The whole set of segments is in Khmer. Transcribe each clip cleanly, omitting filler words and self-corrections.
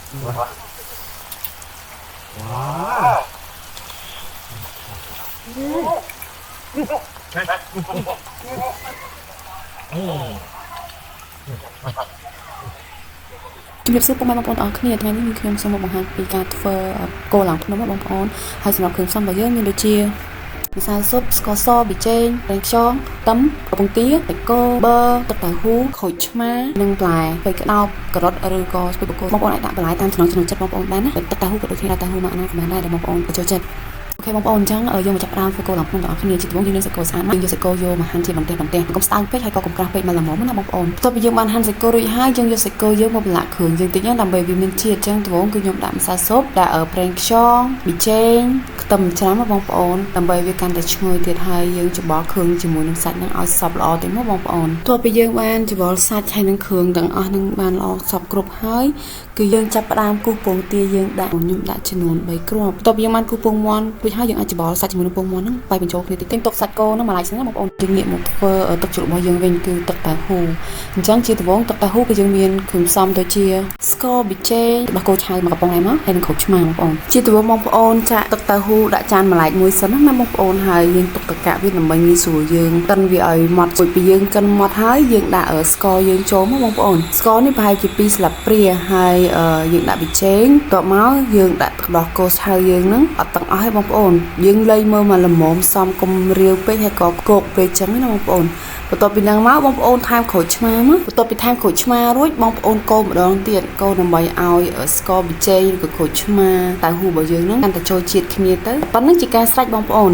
ว้าวជំរាបសួរពុកម៉ែបងប្អូនអរគ្នាថ្ងៃនេះខ្ញុំសូមមកបង្ហាញពីការធ្វើគោឡើងភ្នំបងប្អូនហើយសម្រាប់គ្រឿងផ្សំរបស់យើងមានដូចជាម្សៅស៊ុបស្ករសប៊ីចេងប្រេងខ្យងខ្ទឹមកំពង់ទាបេកូប៊ឺទឹកតៅហ៊ូក្រូចឆ្មានិងផ្លែពេលក្តោបការ៉ុតឬក៏ស្ពៃបកគោបងប្អូនអាចដាក់បន្លែតាមចំណង់ចិត្តបងប្អូនបានណាទឹកតៅហ៊ូក៏ដូចគ្នាដាក់តៅហ៊ូមកណាក៏បានដែរបងប្អូនចូលចិត្តអូខេបងប្អូនអញ្ចឹងយើងមកចាប់ផ្ដើមធ្វើគោឡើងភ្នំទាំងអស់គ្នាជាដំបូងយើងនឹងសាច់គោស្អាតយើងយកសាច់គោយកមកហាន់ជាបន្ទះកុំស្ដើងពេកហើយក៏កុំក្រាស់ពេកមកល្មមណាបងប្អូនបន្ទាប់ពីយើងបានហាន់សាច់គោរួចហើយយើងយកសាច់គោយកមកប្រឡាក់គ្រឿងយើងតិចណាដើម្បីវាមានជាតិអញ្ចឹងដំបូងគឺខ្ញុំដាក់ម្សៅស៊ុបដាក់ប្រេងខ្យងប៊ីចេងខ្ទឹមច្រាំបងប្អូនដើម្បីវាកាន់តែឈ្ងុយទៀតហើយយើងច្របល់គ្រឿងជាមួយនឹងសាច់ហ្នឹងឲ្យសព្វល្អទៅមកបងប្អូនបន្ទាប់ពីយើងបានច្របល់សាច់ហើយនឹងគ្រឿងទាំងអស់នឹងបានល្អសព្វគ្រប់ហើយគឺយើងចាប់ផ្ដើមគូសពងទាយើងដាក់ខ្ញុំដាក់ចំនួន3គ្រាប់បន្ទាប់ពីយើងបានគូសពងមាន់រួចហើយយើងអាចច្របល់សាច់ជាមួយនឹងពងមាន់ហ្នឹងបាយបញ្ចូលគ្នាតិចទុកសាច់គោហ្នឹងមកឡៃសិនណាបងប្អូនយើងងាកមកធ្វើទឹកជ្រក់របស់យើងវិញគឺទឹកតៅហ៊ូអញ្ចឹងជាដំបូងទឹកតៅហ៊ូគឺយើងមានគ្រឿងផ្សំដូចជាស្ករប៊ីចេងទឹកដោះគោឆៅមួយកំប៉ុងដែរមកហើយនឹងក្រូចឆ្មាបងប្អូនជាដំបូងបងប្អូនចាក់ទឹកតៅហ៊ូដាក់ចានម្លែកមួយសិនណាបងប្អូនហើយយើងទុកតកាក់វាដើម្បីងាយស្រួលយើងកិនវាឲ្យម៉ត់រួចពីយើងកិនម៉ត់ហើយយើងដាក់ស្ករយើងចូលមកបងប្អូនស្ករនេះប្រហែលជា2ស្លាបព្រាហើយយើងដាក់ប៊ីចេងបន្ទាប់មកយើងដាក់ទឹកដោះគោឆៅយើងហ្នឹងអត់ទាំងអស់ទេបងប្អូនយើងលៃមើលមកល្មមសមកុំរាវពេកហើយក៏គោកពេកចឹងណាបងប្អូនបន្ទាប់ពីហ្នឹងមកបងប្អូនថែមក្រូចឆ្មាមកបន្ទាប់ពីថែមក្រូចឆ្មារួចបងប្អូនកូរម្ដងទៀតកូរដើម្បីឲ្យស្ករប៊ីចេងឬក៏ក្រូចឆ្មាតៅហ៊ូរបស់យើងហ្នឹងកាន់តែចូលជាតិគ្នាទៅប៉ុណ្្នឹងជាការស្រេចបងប្អូន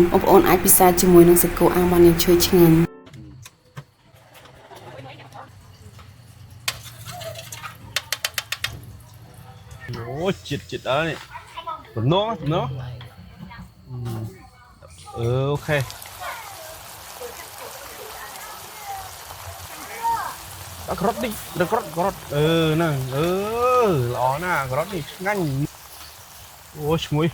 អាចពិសាជាមួយនឹងសាច់គោអាំងបានយ៉ាងឈ្ងុយឆ្ងាញ់អូចិត្តអើនេះទំនងអូខេដាក់ក្រត់នេះក្រត់ហ្នឹងល្អណាស់ក្រត់នេះឆ្ងាញ់អូឈ្ងុយ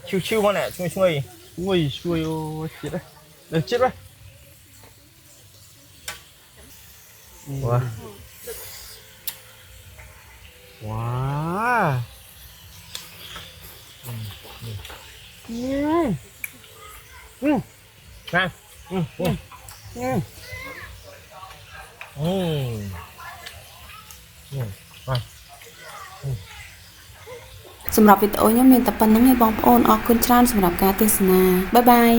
ឈឺមកណែឈ្ងុយឈ្ងុយអូចិត្តហ៎វ៉ាសម្រាប់វីដេអូខ្ញុំមានតែប៉ុណ្្នឹងឯងបងប្អូនអរគុណច្រើនសម្រាប់ការទស្សនាបាយបាយ